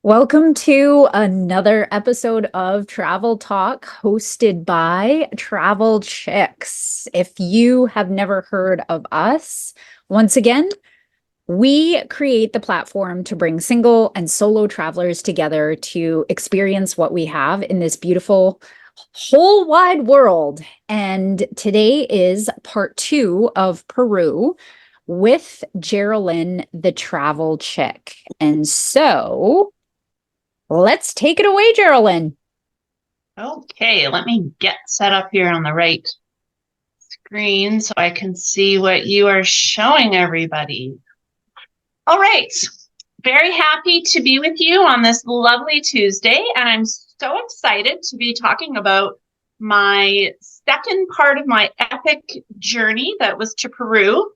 Welcome to another episode of Travel Talk hosted by Travel Chicks. If you have never heard of us, once again, we create the platform to bring single and solo travelers together to experience what we have in this beautiful whole wide world. And today is part two of Peru with Geralyn the Travel Chick. And so let's take it away, Geraldine. Okay, let me get set up here on the right screen so I can see what you are showing everybody. All right, very happy to be with you on this lovely Tuesday, and I'm so excited to be talking about my second part of my epic journey that was to Peru.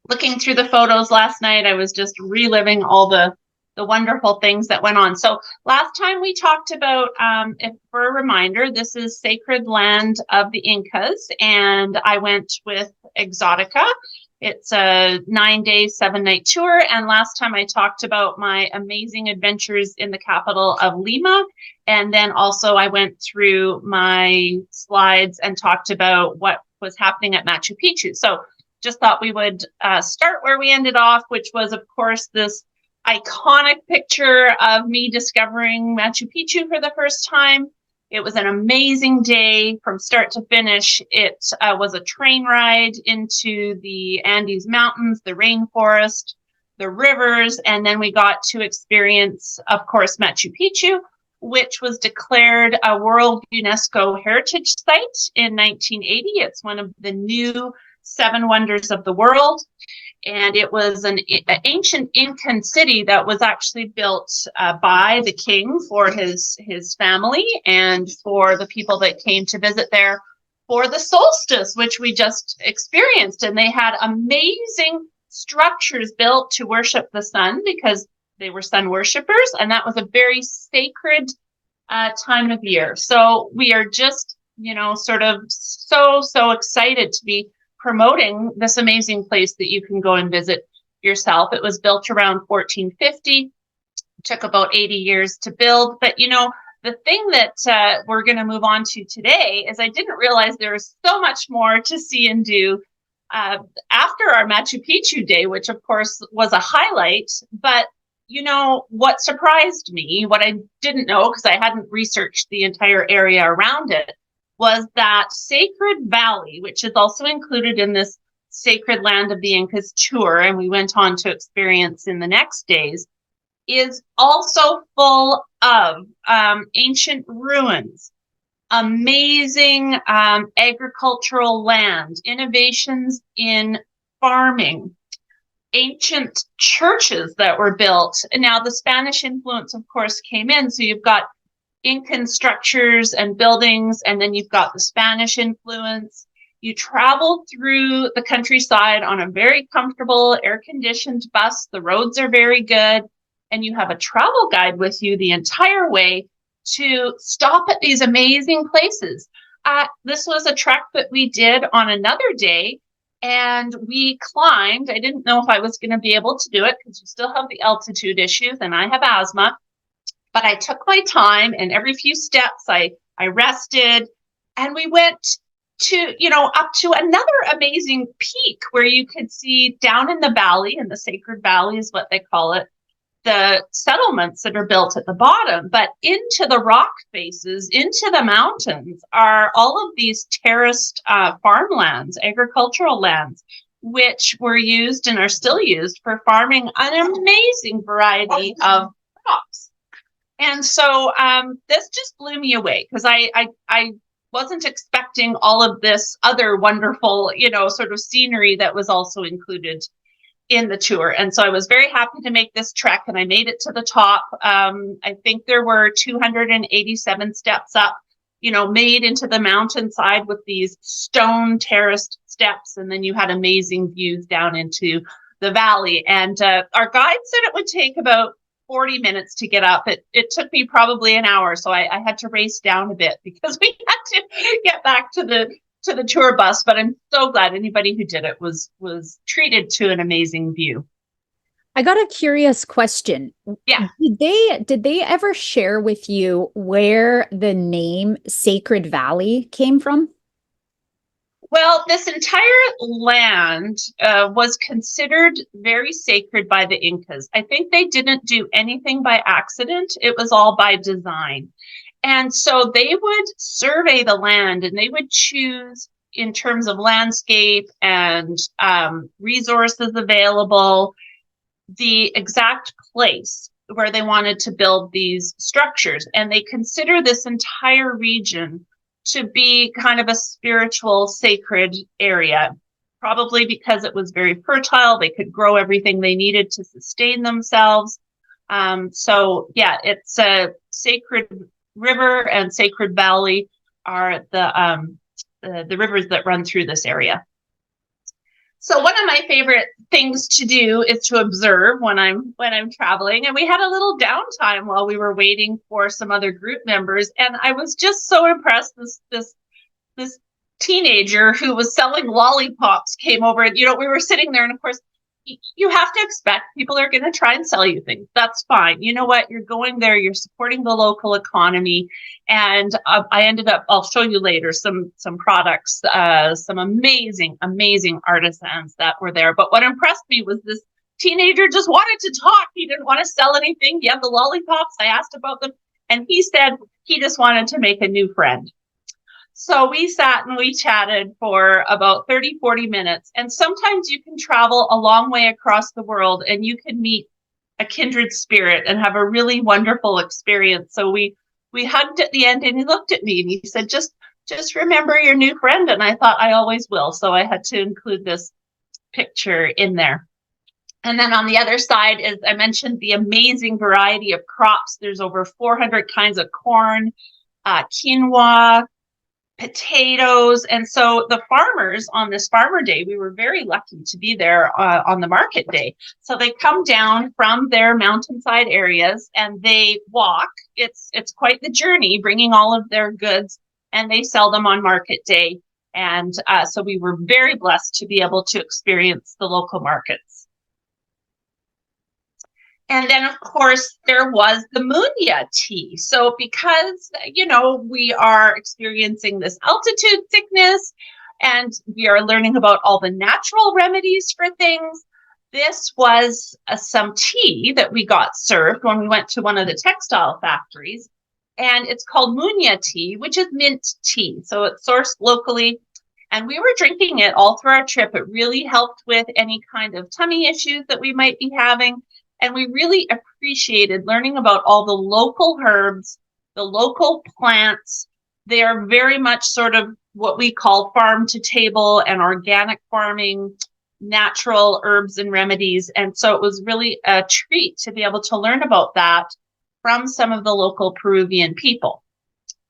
Looking through the photos last night, I was just reliving all the wonderful things that went on. So last time we talked about, if for a reminder, this is sacred land of the Incas, and I went with Exoticca. It's a 9-day, 7-night tour. And last time I talked about my amazing adventures in the capital of Lima. And then also I went through my slides and talked about what was happening at Machu Picchu. So just thought we would start where we ended off, which was, of course, this iconic picture of me discovering Machu Picchu for the first time. It was an amazing day from start to finish. It was a train ride into the Andes Mountains, the rainforest, the rivers, and then we got to experience, of course, Machu Picchu, which was declared a World UNESCO Heritage Site in 1980. It's one of the new 7 wonders of the world. And it was an ancient Incan city that was actually built by the king for his family and for the people that came to visit there for the solstice, which we just experienced. And they had amazing structures built to worship the sun because they were sun worshipers. And that was a very sacred time of year. So we are just, sort of so excited to be promoting this amazing place that you can go and visit yourself. It was built around 1450, took about 80 years to build. But, the thing that we're going to move on to today is I didn't realize there was so much more to see and do after our Machu Picchu day, which of course was a highlight. But, what surprised me, what I didn't know because I hadn't researched the entire area around it, was that Sacred Valley, which is also included in this Sacred Land of the Incas tour, and we went on to experience in the next days, is also full of ancient ruins, amazing agricultural land, innovations in farming, ancient churches that were built. Now, the Spanish influence, of course, came in, so you've got Incan structures and buildings, and then you've got the Spanish influence. You travel through the countryside on a very comfortable air-conditioned bus. The roads are very good, and you have a travel guide with you the entire way to stop at these amazing places. This was a trek that we did on another day, and we climbed. I didn't know if I was going to be able to do it because you still have the altitude issues, and I have asthma. But I took my time, and every few steps I rested, and we went to, up to another amazing peak where you could see down in the valley, and the Sacred Valley is what they call it, the settlements that are built at the bottom. But into the rock faces, into the mountains, are all of these terraced farmlands, agricultural lands, which were used and are still used for farming an amazing variety of crops. And so this just blew me away because I wasn't expecting all of this other wonderful, sort of scenery that was also included in the tour. And so I was very happy to make this trek, and I made it to the top. I think there were 287 steps up, made into the mountainside with these stone terraced steps. And then you had amazing views down into the valley. And our guide said it would take about 40 minutes to get up. It took me probably an hour, so I had to race down a bit because we had to get back to the tour bus. But I'm so glad anybody who did it was treated to an amazing view. I got a curious question. Yeah. Did they ever share with you where the name Sacred Valley came from? Well, this entire land was considered very sacred by the Incas. I think they didn't do anything by accident, it was all by design. And so they would survey the land and they would choose in terms of landscape and resources available the exact place where they wanted to build these structures. And they consider this entire region to be kind of a spiritual, sacred area, probably because it was very fertile. They could grow everything they needed to sustain themselves. So, yeah, it's a sacred river and sacred valley are the rivers that run through this area. So one of my favorite things to do is to observe when I'm traveling. And we had a little downtime while we were waiting for some other group members, and I was just so impressed. This teenager who was selling lollipops came over, and we were sitting there, and of course you have to expect people are going to try and sell you things. That's fine. You know what? You're going there, you're supporting the local economy. And I ended up, I'll show you later, some products, some amazing artisans that were there. But what impressed me was this teenager just wanted to talk. He didn't want to sell anything. He had the lollipops. I asked about them, and he said he just wanted to make a new friend. So we sat and we chatted for about 30, 40 minutes. And sometimes you can travel a long way across the world and you can meet a kindred spirit and have a really wonderful experience. So we hugged at the end, and he looked at me and he said, just remember your new friend. And I thought, I always will. So I had to include this picture in there. And then on the other side, as I mentioned, the amazing variety of crops. There's over 400 kinds of corn, quinoa, potatoes. And so the farmers on this farmer day, we were very lucky to be there on the market day. So they come down from their mountainside areas and they walk. It's quite the journey, bringing all of their goods, and they sell them on market day. And so we were very blessed to be able to experience the local markets. And then, of course, there was the Munya tea. So because, we are experiencing this altitude sickness and we are learning about all the natural remedies for things, this was some tea that we got served when we went to one of the textile factories. And it's called Munya tea, which is mint tea. So it's sourced locally. And we were drinking it all through our trip. It really helped with any kind of tummy issues that we might be having. And we really appreciated learning about all the local herbs, the local plants. They are very much sort of what we call farm to table and organic farming, natural herbs and remedies. And so it was really a treat to be able to learn about that from some of the local Peruvian people.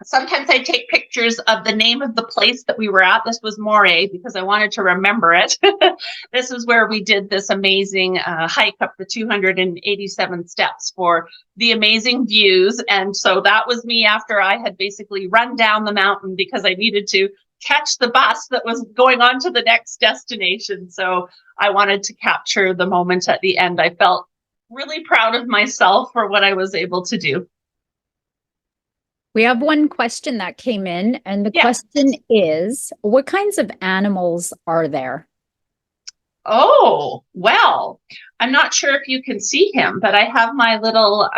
Sometimes I take pictures of the name of the place that we were at. This was Moray because I wanted to remember it. This is where we did this amazing hike up the 287 steps for the amazing views. And so that was me after I had basically run down the mountain because I needed to catch the bus that was going on to the next destination. So I wanted to capture the moment at the end. I felt really proud of myself for what I was able to do. We have one question that came in, and the Yeah. question is, what kinds of animals are there? Oh, well, I'm not sure if you can see him, but I have my little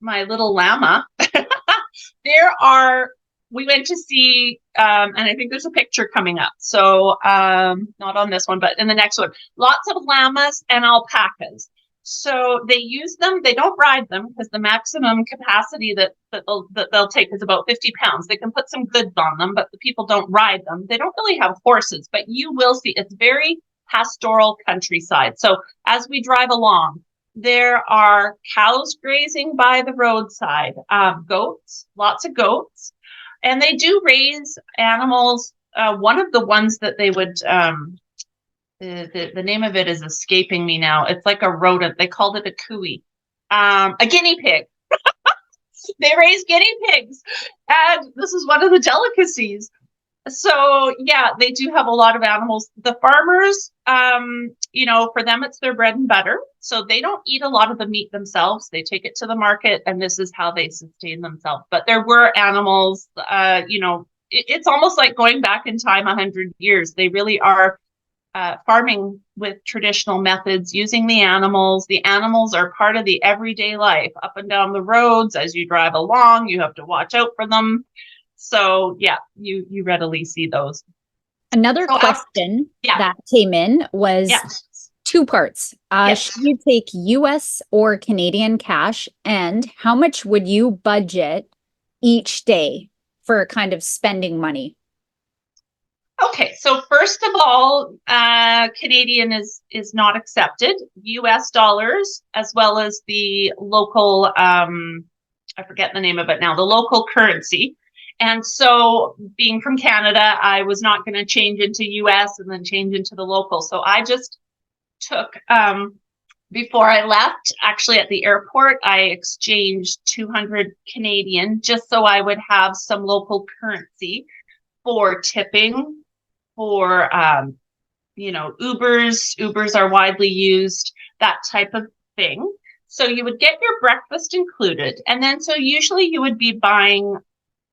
llama. We went to see, and I think there's a picture coming up. So not on this one, but in the next one, lots of llamas and alpacas. So they use them. They don't ride them because the maximum capacity that they'll take is about 50 pounds. They can put some goods on them, but the people don't ride them. They don't really have horses, but you will see it's very pastoral countryside. So as we drive along, there are cows grazing by the roadside, goats, lots of goats, and they do raise animals. One of the ones that they would the name of it is escaping me now. It's like a rodent. They called it a cooey. A guinea pig. They raise guinea pigs. And this is one of the delicacies. So, yeah, they do have a lot of animals. The farmers, for them, it's their bread and butter. So they don't eat a lot of the meat themselves. They take it to the market, and this is how they sustain themselves. But there were animals, it's almost like going back in time 100 years. They really are farming with traditional methods, using the animals. The animals are part of the everyday life up and down the roads. As you drive along, you have to watch out for them. So yeah, you readily see those. Another So question yeah, that came in was yes, two parts. yes. Should you take US or Canadian cash? And how much would you budget each day for kind of spending money? Okay, so first of all, Canadian is not accepted. U.S. dollars, as well as the local, I forget the name of it now, the local currency. And so, being from Canada, I was not going to change into U.S. and then change into the local. So I just took, before I left, actually at the airport, I exchanged 200 Canadian just so I would have some local currency for tipping, for Ubers are widely used, that type of thing. So you would get your breakfast included, and then so usually you would be buying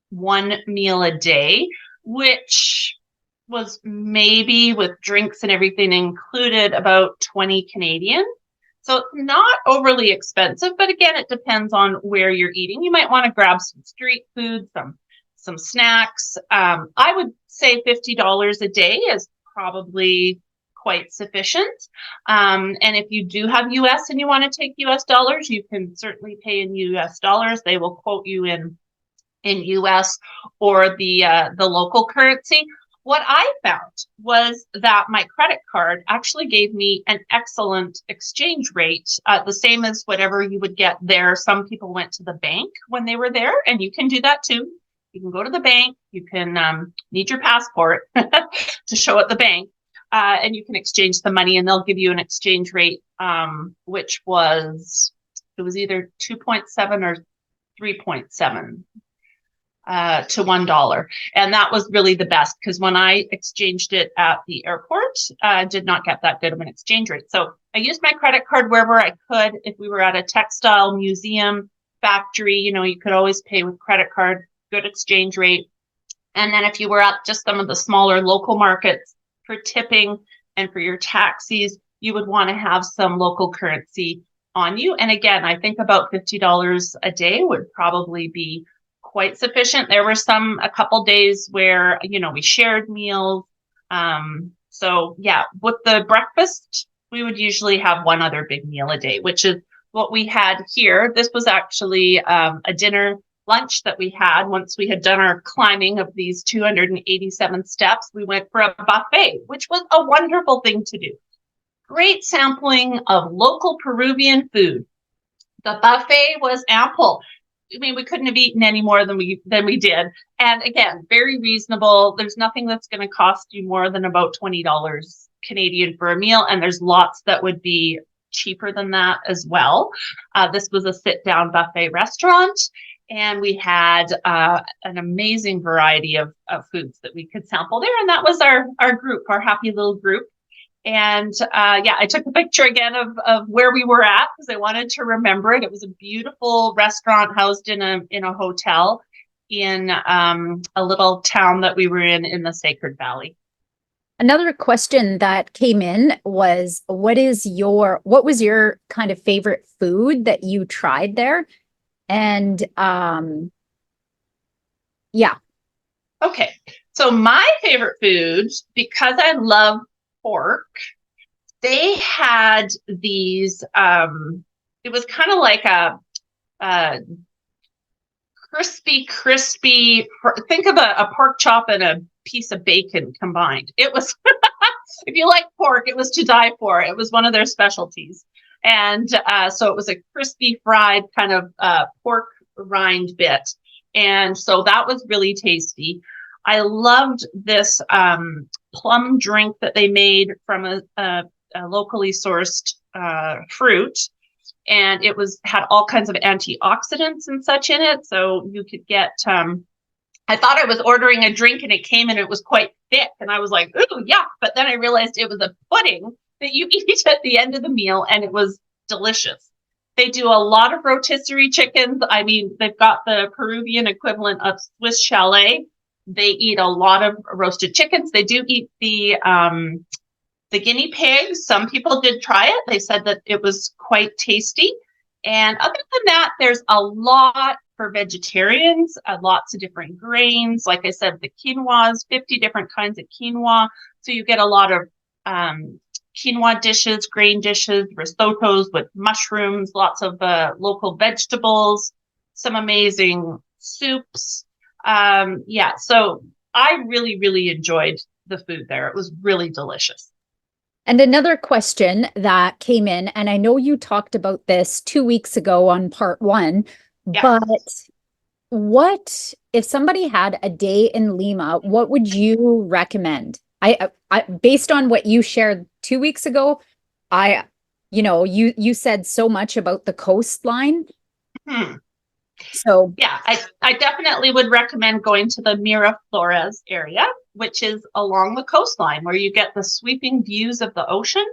one meal a day, which was maybe with drinks and everything included about 20 Canadian. So it's not overly expensive, but again, it depends on where you're eating. You might want to grab some street food, some snacks. I would say $50 a day is probably quite sufficient. And if you do have US and you want to take US dollars, you can certainly pay in US dollars. They will quote you in US or the local currency. What I found was that my credit card actually gave me an excellent exchange rate, the same as whatever you would get there. Some people went to the bank when they were there, and you can do that too. You can go to the bank. You can need your passport to show at the bank, and you can exchange the money, and they'll give you an exchange rate, which was either 2.7 or 3.7 to $1. And that was really the best, because when I exchanged it at the airport, I did not get that good of an exchange rate. So I used my credit card wherever I could. If we were at a textile museum, factory, you could always pay with credit card, good exchange rate. And then if you were at just some of the smaller local markets for tipping and for your taxis, you would want to have some local currency on you. And again, I think about $50 a day would probably be quite sufficient. There were a couple days where, we shared meals. So yeah, with the breakfast, we would usually have one other big meal a day, which is what we had here. This was actually a dinner lunch that we had. Once we had done our climbing of these 287 steps, we went for a buffet, which was a wonderful thing to do. Great sampling of local Peruvian food. The buffet was ample. I mean, we couldn't have eaten any more than we did. And again, very reasonable. There's nothing that's going to cost you more than about $20 Canadian for a meal. And there's lots that would be cheaper than that as well. This was a sit-down buffet restaurant, and we had an amazing variety of foods that we could sample there. And that was our group, our happy little group. And I took a picture again of where we were at, because I wanted to remember it. It was a beautiful restaurant housed in a hotel in a little town that we were in the Sacred Valley. Another question that came in was, what was your kind of favorite food that you tried there? And yeah. Okay. So my favorite food, because I love pork, they had these, it was kind of like a crispy, think of a pork chop and a piece of bacon combined. It was, if you like pork, it was to die for. It was one of their specialties. And so it was a crispy fried kind of pork rind bit. And so that was really tasty. I loved this plum drink that they made from a locally sourced fruit. And it had all kinds of antioxidants and such in it. So you could get, I thought I was ordering a drink, and it came and it was quite thick. And I was like, ooh, yeah. But then I realized it was a pudding that you eat at the end of the meal, and it was delicious. They do a lot of rotisserie chickens. I mean, they've got the Peruvian equivalent of Swiss chalet. They eat a lot of roasted chickens. They do eat the guinea pigs. Some people did try it. They said that it was quite tasty. And other than that, there's a lot for vegetarians, lots of different grains. Like I said, the quinoas, 50 different kinds of quinoa. So you get a lot of quinoa dishes, grain dishes, risottos with mushrooms, lots of local vegetables, some amazing soups. Yeah, so I really, really enjoyed the food there. It was really delicious. And another question that came in, and I know you talked about this 2 weeks ago on part one, Yeah. but what if somebody had a day in Lima, what would you recommend? I based on what you shared 2 weeks ago, you said so much about the coastline. Hmm. So Yeah, I definitely would recommend going to the Miraflores area, which is along the coastline where you get the sweeping views of the ocean.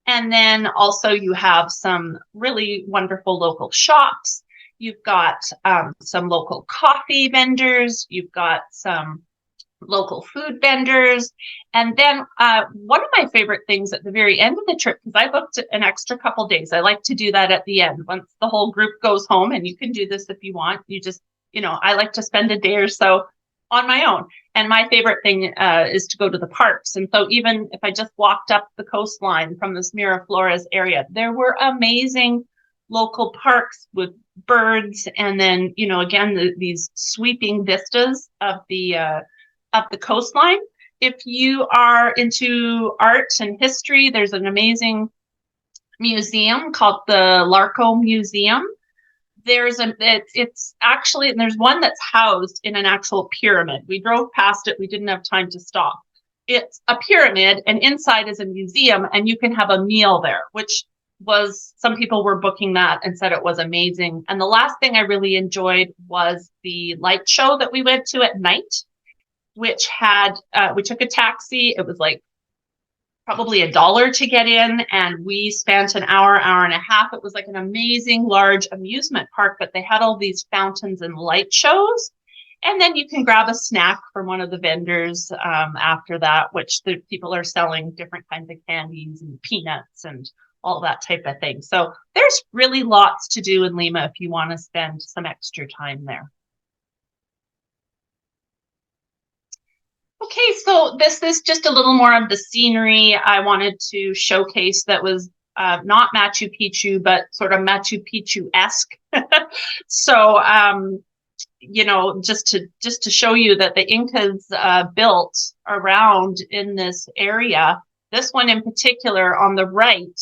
And then also you have some really wonderful local shops. You've got some local coffee vendors. You've got some local food vendors. And then one of my favorite things at the very end of the trip, because I booked an extra couple days, I like to do that at the end once the whole group goes home, and you can do this if you want. You just, I like to spend a day or so on my own. And my favorite thing is to go to the parks. And so even if I just walked up the coastline from this Miraflores area, there were amazing local parks with birds. And then, again, these sweeping vistas of the coastline. If you are into art and history, there's an amazing museum called the Larco Museum. It's actually, and there's one that's housed in an actual pyramid. We drove past it. We didn't have time to stop. It's a pyramid, and inside is a museum, and you can have a meal there, which some people were booking that and said it was amazing. And the last thing I really enjoyed was the light show that we went to at night, which we took a taxi. It was like probably $1 to get in, and we spent an hour and a half. It was like an amazing large amusement park, but they had all these fountains and light shows. And then you can grab a snack from one of the vendors after that, which the people are selling different kinds of candies and peanuts and all that type of thing. So there's really lots to do in Lima if you want to spend some extra time there. Okay, so this is just a little more of the scenery I wanted to showcase that was not Machu Picchu, but sort of Machu Picchu-esque. So, just to show you that the Incas built around in this area, this one in particular on the right,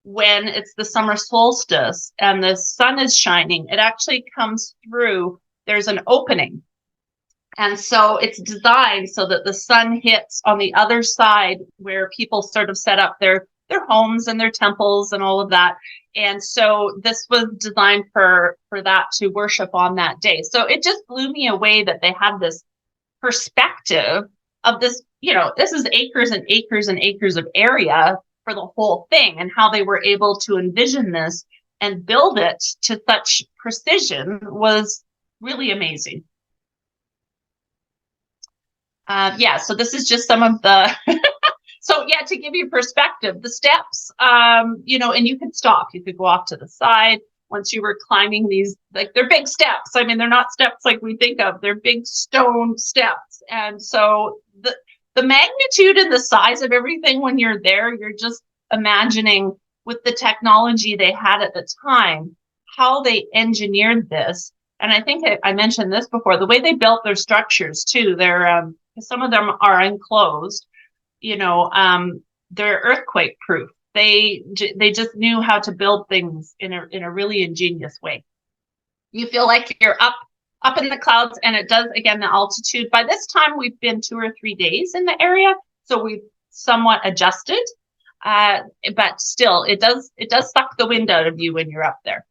when it's the summer solstice and the sun is shining, it actually comes through. There's an opening. And so it's designed so that the sun hits on the other side where people sort of set up their homes and their temples and all of that. And so this was designed for that to worship on that day. So it just blew me away that they had this perspective of this, this is acres and acres and acres of area for the whole thing, and how they were able to envision this and build it to such precision was really amazing. So this is just some of the, to give you perspective, the steps, and you could stop, you could go off to the side once you were climbing these, like they're big steps. I mean, they're not steps like we think of, they're big stone steps. And so the magnitude and the size of everything when you're there, you're just imagining with the technology they had at the time, how they engineered this. And I think I mentioned this before, the way they built their structures too, some of them are enclosed, they're earthquake proof. They just knew how to build things in a really ingenious way. You feel like you're up in the clouds, and it does, again, the altitude. By this time, we've been 2 or 3 days in the area, so we've somewhat adjusted. But still, it does suck the wind out of you when you're up there.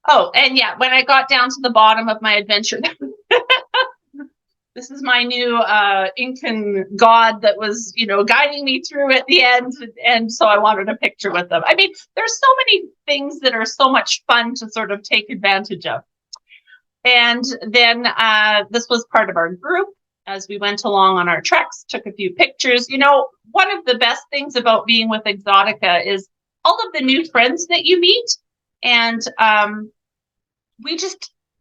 Oh, and yeah, when I got down to the bottom of my adventure, this is my new Incan god that was, guiding me through at the end. And so I wanted a picture with them. I mean, there's so many things that are so much fun to sort of take advantage of. And then this was part of our group as we went along on our treks, took a few pictures. One of the best things about being with Exoticca is all of the new friends that you meet. And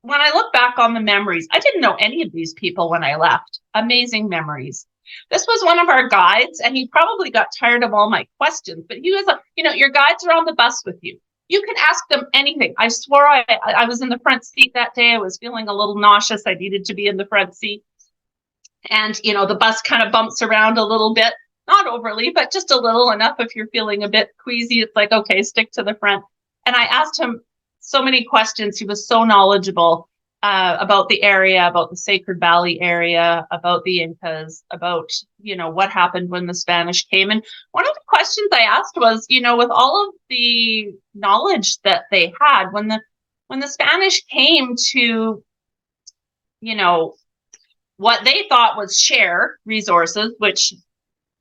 when I look back on the memories, I didn't know any of these people when I left. Amazing memories. This was one of our guides, and he probably got tired of all my questions, but he was, your guides are on the bus with you. You can ask them anything. I swore I was in the front seat that day. I was feeling a little nauseous. I needed to be in the front seat. And, the bus kind of bumps around a little bit, not overly, but just a little enough. If you're feeling a bit queasy, it's like, okay, stick to the front. And I asked him so many questions. He was so knowledgeable about the area, about the Sacred Valley area, about the Incas, about, what happened when the Spanish came. And one of the questions I asked was, with all of the knowledge that they had, when the Spanish came to, what they thought was share resources, which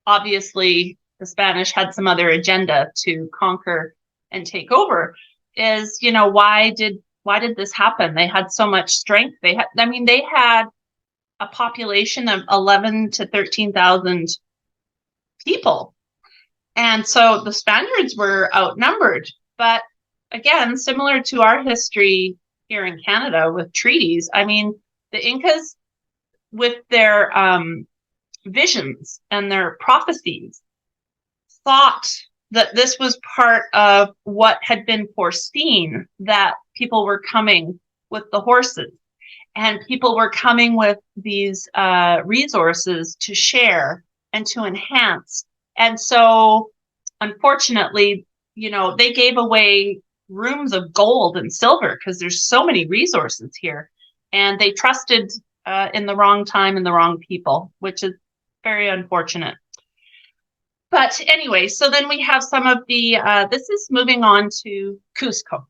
obviously the Spanish had some other agenda to conquer and take over, is, why did this happen? They had so much strength. They had a population of 11 to 13,000 people. And so the Spaniards were outnumbered. But again, similar to our history here in Canada with treaties, the Incas, with their visions and their prophecies, thought that this was part of what had been foreseen, that people were coming with the horses and people were coming with these resources to share and to enhance. And so, unfortunately, they gave away rooms of gold and silver because there's so many resources here. And they trusted in the wrong time and the wrong people, which is very unfortunate. But anyway, so then we have some of the, this is moving on to Cusco.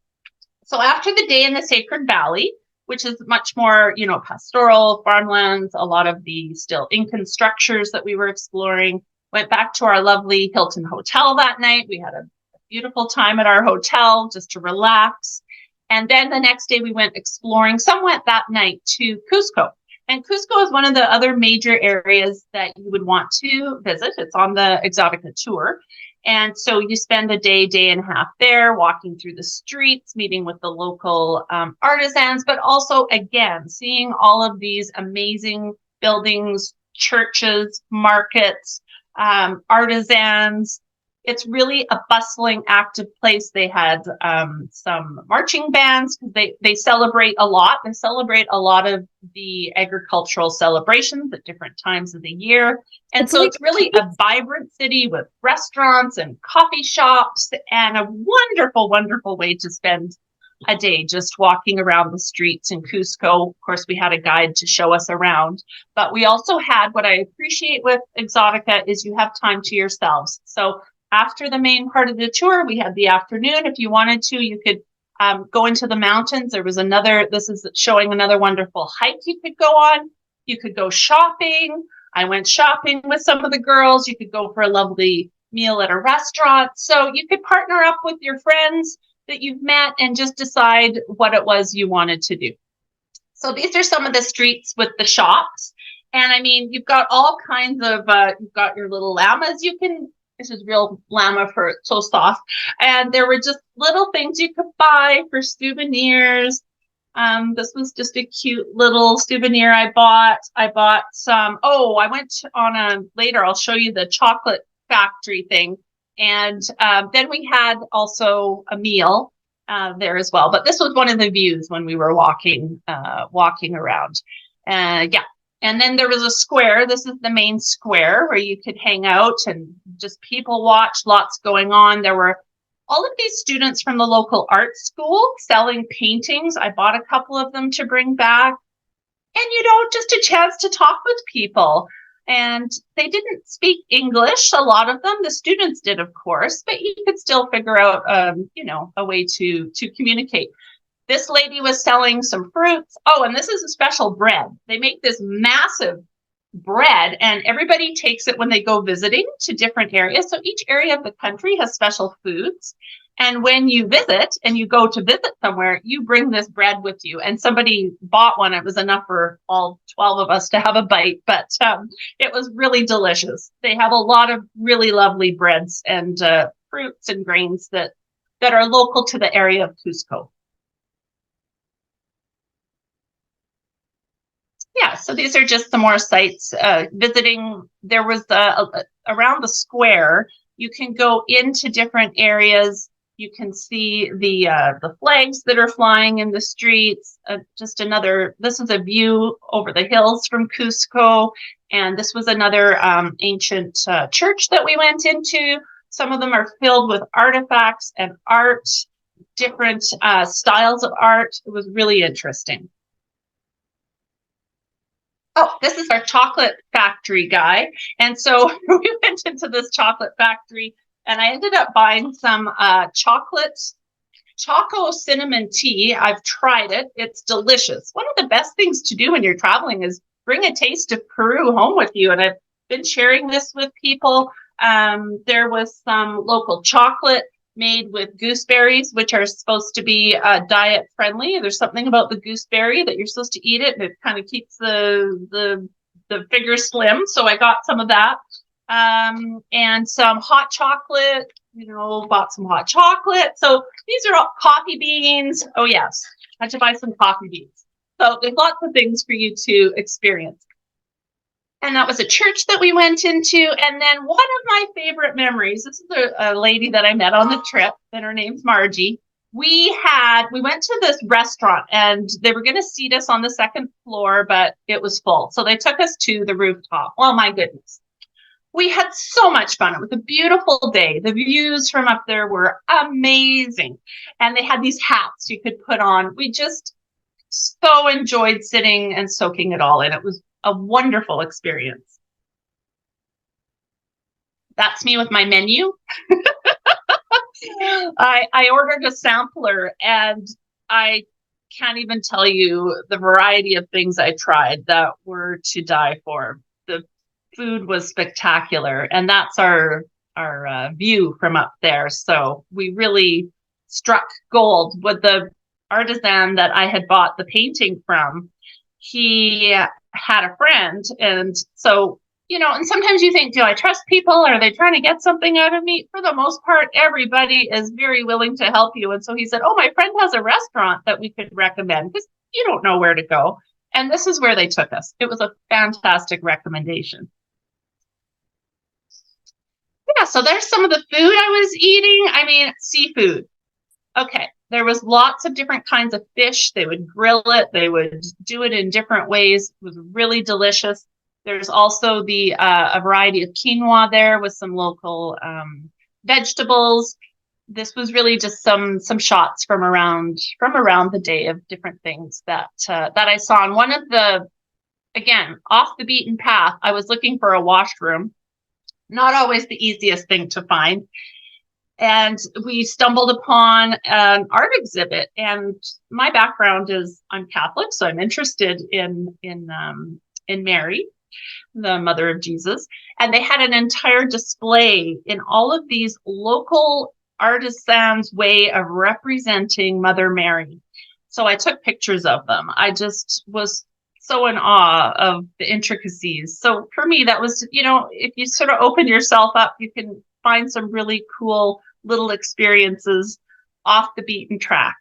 So after the day in the Sacred Valley, which is much more, pastoral, farmlands, a lot of the still Incan structures that we were exploring, went back to our lovely Hilton Hotel that night. We had a beautiful time at our hotel just to relax. And then the next day we went exploring. Some went that night to Cusco. And Cusco is one of the other major areas that you would want to visit. It's on the Exoticca tour. And so you spend a day and a half there, walking through the streets, meeting with the local artisans, but also, again, seeing all of these amazing buildings, churches, markets, artisans. It's really a bustling, active place. They had some marching bands. They celebrate a lot. They celebrate a lot of the agricultural celebrations at different times of the year. And it's really a vibrant city with restaurants and coffee shops and a wonderful, wonderful way to spend a day just walking around the streets in Cusco. Of course, we had a guide to show us around, but we also had, what I appreciate with Exoticca is you have time to yourselves. So after the main part of the tour, we had the afternoon. If you wanted to, you could go into the mountains. There was this is showing another wonderful hike you could go on. You could go shopping. I went shopping with some of the girls. You could go for a lovely meal at a restaurant. So you could partner up with your friends that you've met and just decide what it was you wanted to do. So these are some of the streets with the shops. And you've got all kinds of, you've got your little llamas. This is real llama fur, it's so soft. And there were just little things you could buy for souvenirs. This was just a cute little souvenir I bought. I bought some, I went on later I'll show you the chocolate factory thing. And then we had also a meal there as well. But this was one of the views when we were walking around. And then there was a square. This is the main square where you could hang out and just people watch, lots going on. There were all of these students from the local art school selling paintings. I bought a couple of them to bring back. And, just a chance to talk with people. And they didn't speak English, a lot of them. The students did, of course, but you could still figure out, a way to communicate. This lady was selling some fruits. Oh, and this is a special bread. They make this massive bread, and everybody takes it when they go visiting to different areas. So each area of the country has special foods. And when you visit and you go to visit somewhere, you bring this bread with you. And somebody bought one. It was enough for all 12 of us to have a bite, but it was really delicious. They have a lot of really lovely breads and fruits and grains that are local to the area of Cusco. Yeah, so these are just some more sites. Visiting, there was around the square, you can go into different areas. You can see the flags that are flying in the streets. Just another, this is a view over the hills from Cusco. And this was another ancient church that we went into. Some of them are filled with artifacts and art, different styles of art. It was really interesting. Oh, this is our chocolate factory guy. And so we went into this chocolate factory, and I ended up buying some choco cinnamon tea. I've tried it. It's delicious. One of the best things to do when you're traveling is bring a taste of Peru home with you. And I've been sharing this with people. There was some local chocolate made with gooseberries, which are supposed to be diet friendly. There's something about the gooseberry that you're supposed to eat it, and it kind of keeps the figure slim. So I got some of that, and some hot chocolate. Bought some hot chocolate. So these are all coffee beans. Oh yes, I had to buy some coffee beans. So there's lots of things for you to experience. And that was a church that we went into. And then one of my favorite memories, this is a lady that I met on the trip, and her name's Margie. We went to this restaurant, and they were going to seat us on the second floor, but it was full. So they took us to the rooftop. Oh my goodness. We had so much fun. It was a beautiful day. The views from up there were amazing. And they had these hats you could put on. We just so enjoyed sitting and soaking it all in. It was a wonderful experience. That's me with my menu. I ordered a sampler, and I can't even tell you the variety of things I tried that were to die for. The food was spectacular, and that's our view from up there. So we really struck gold with the artisan that I had bought the painting from. He had a friend, and so and sometimes you think, do I trust people? Are they trying to get something out of me? For the most part, everybody is very willing to help you. And so he said, oh, my friend has a restaurant that we could recommend, because you don't know where to go. And this is where they took us. It was a fantastic recommendation. Yeah, so there's some of the food I was eating. I mean, seafood. Okay, there was lots of different kinds of fish. They would grill it. They would do it in different ways. It was really delicious. There's also a variety of quinoa there with some local vegetables. This was really just some shots from around the day of different things that I saw. And one of again, off the beaten path, I was looking for a washroom. Not always the easiest thing to find. And we stumbled upon an art exhibit. And my background is I'm Catholic, so I'm interested in Mary, the mother of Jesus. And they had an entire display in all of these local artisans' way of representing Mother Mary. So I took pictures of them. I just was so in awe of the intricacies. So for me, that was, if you sort of open yourself up, you can find some really cool little experiences off the beaten track.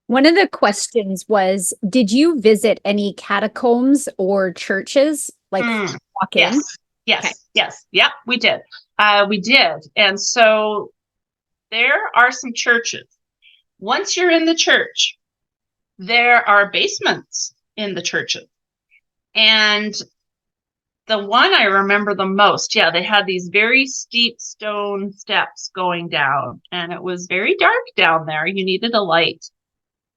One of the questions was, did you visit any catacombs or churches? Like walk in? Yes. Okay. Yes. Yep, we did. We did. And so there are some churches. Once you're in the church, there are basements in the churches. And the one I remember the most, they had these very steep stone steps going down, and it was very dark down there. You needed a light,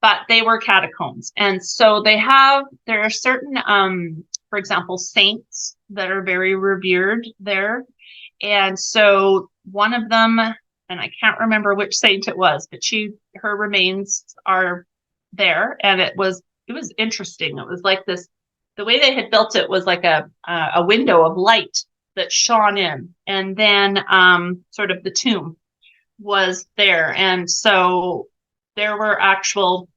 but they were catacombs. And so there are certain, for example, saints that are very revered there. And so one of them, and I can't remember which saint it was, but her remains are there, and it was interesting. It was like this. The way they had built it was like a window of light that shone in, and then sort of the tomb was there, and so there were actual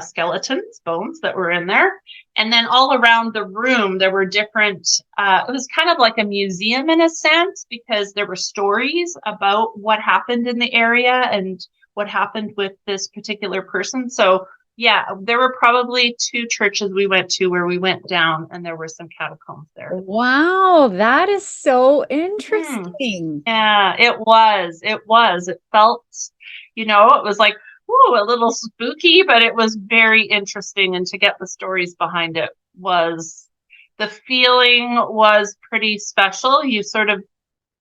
skeletons, bones that were in there. And then all around the room, there were different, it was kind of like a museum in a sense, because there were stories about what happened in the area and what happened with this particular person. So yeah, there were probably 2 churches we went to where we went down and there were some catacombs there. Wow, that is so interesting. Yeah, it was. It was. It felt, it was like, ooh, a little spooky, but it was very interesting. And to get the stories behind it the feeling was pretty special. You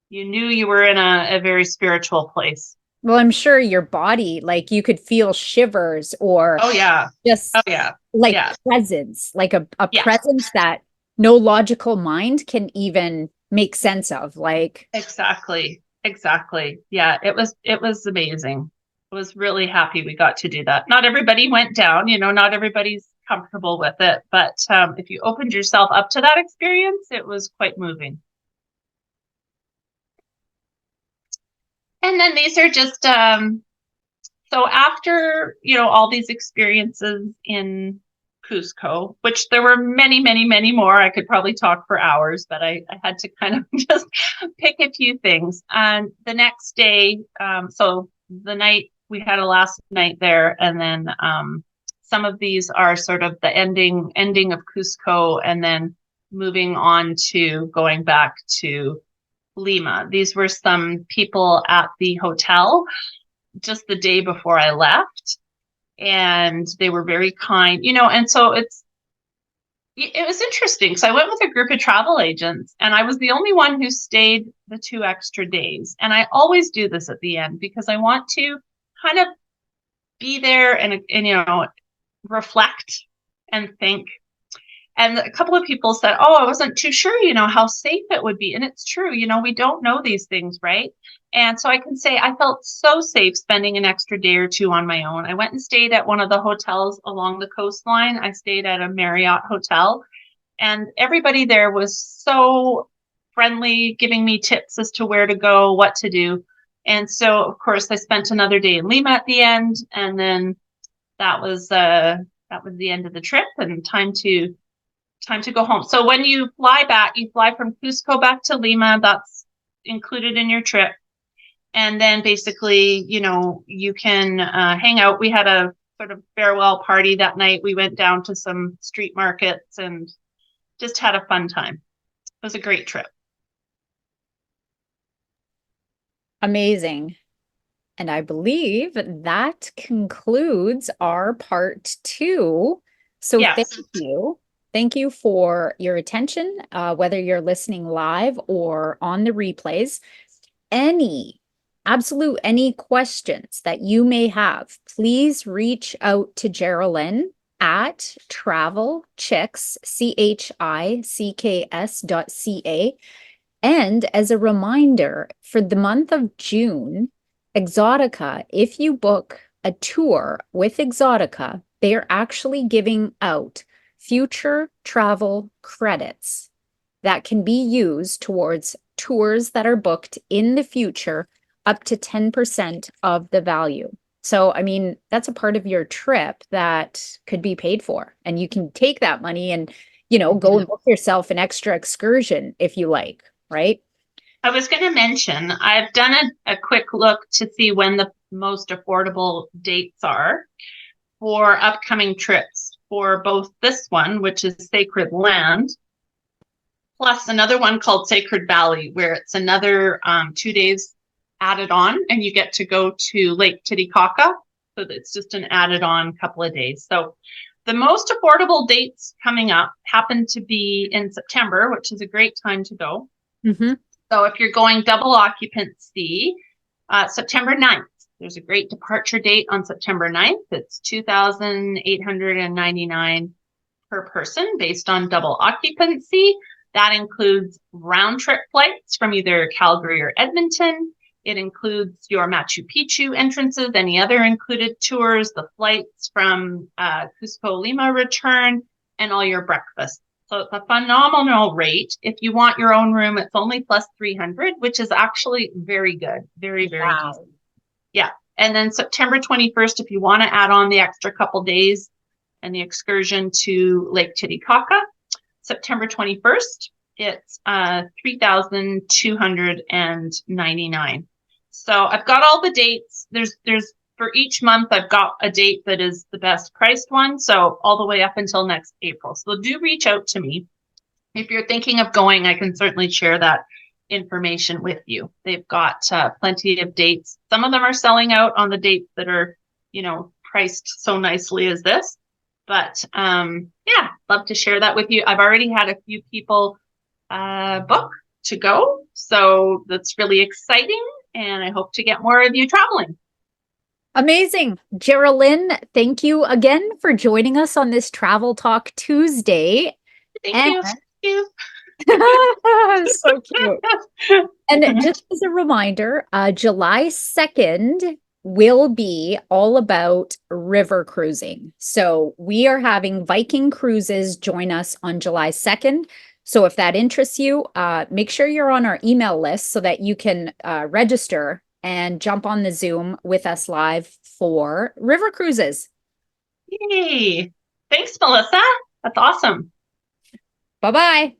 knew you were in a very spiritual place. Well, I'm sure your body, like you could feel shivers or Oh, yeah. just Oh, yeah. like Yeah. presence, like a Yeah. presence that no logical mind can even make sense of. Like, Exactly. Exactly. Yeah, it was amazing. I was really happy we got to do that. Not everybody went down, not everybody's comfortable with it, but if you opened yourself up to that experience, it was quite moving. And then these are just so after, all these experiences in Cusco, which there were many, many, many more. I could probably talk for hours, but I had to kind of just pick a few things. And the next day, so the night we had a last night there, and then some of these are sort of the ending of Cusco, and then moving on to going back to Lima. These were some people at the hotel just the day before I left, and they were very kind, and so it was interesting. So I went with a group of travel agents, and I was the only one who stayed the 2 extra days. And I always do this at the end because I want to kind of be there and reflect and think. And a couple of people said, oh, I wasn't too sure, how safe it would be. And it's true, we don't know these things, right? And so I can say I felt so safe spending an extra day or 2 on my own. I went and stayed at one of the hotels along the coastline. I stayed at a Marriott hotel, and everybody there was so friendly, giving me tips as to where to go, what to do. And so, of course, I spent another day in Lima at the end, and then that was the end of the trip and time to go home. So when you fly back, you fly from Cusco back to Lima. That's included in your trip. And then basically, you can hang out. We had a sort of farewell party that night. We went down to some street markets and just had a fun time. It was a great trip. amazing. And I believe that concludes our part 2. So Yes. thank you. Thank you for your attention, whether you're listening live or on the replays. Any questions that you may have, please reach out to Geralyn at Travel Chicks, CHICKS.ca. And as a reminder, for the month of June, Exoticca, if you book a tour with Exoticca, they are actually giving out future travel credits that can be used towards tours that are booked in the future, up to 10% of the value. So, I mean, that's a part of your trip that could be paid for. And you can take that money and, go and book yourself an extra excursion if you like, right? I was going to mention, I've done a quick look to see when the most affordable dates are for upcoming trips for both this one, which is Sacred Land, plus another one called Sacred Valley, where it's another 2 days added on, and you get to go to Lake Titicaca. So it's just an added on couple of days. So the most affordable dates coming up happen to be in September, which is a great time to go. Mm-hmm. So if you're going double occupancy, September 9th, there's a great departure date on September 9th. It's $2,899 per person based on double occupancy. That includes round trip flights from either Calgary or Edmonton. It includes your Machu Picchu entrances, any other included tours, the flights from Cusco, Lima return, and all your breakfast. So it's a phenomenal rate. If you want your own room, it's only plus 300, which is actually very good. Very, very decent. Yeah. And then September 21st, if you want to add on the extra couple days and the excursion to Lake Titicaca, September 21st, it's 3,299. So I've got all the dates. There's for each month, I've got a date that is the best priced one. So all the way up until next April. So do reach out to me. If you're thinking of going, I can certainly share that information with you. They've got plenty of dates. Some of them are selling out on the dates that are, priced so nicely as this. But yeah, love to share that with you. I've already had a few people book to go. So that's really exciting. And I hope to get more of you traveling. Amazing. Geralyn, thank you again for joining us on this Travel Talk Tuesday. Thank you. So cute. And just as a reminder, July 2nd will be all about river cruising. So we are having Viking Cruises join us on July 2nd. So if that interests you, make sure you're on our email list so that you can register and jump on the Zoom with us live for river cruises. Yay. Thanks, Melissa. That's awesome. Bye-bye.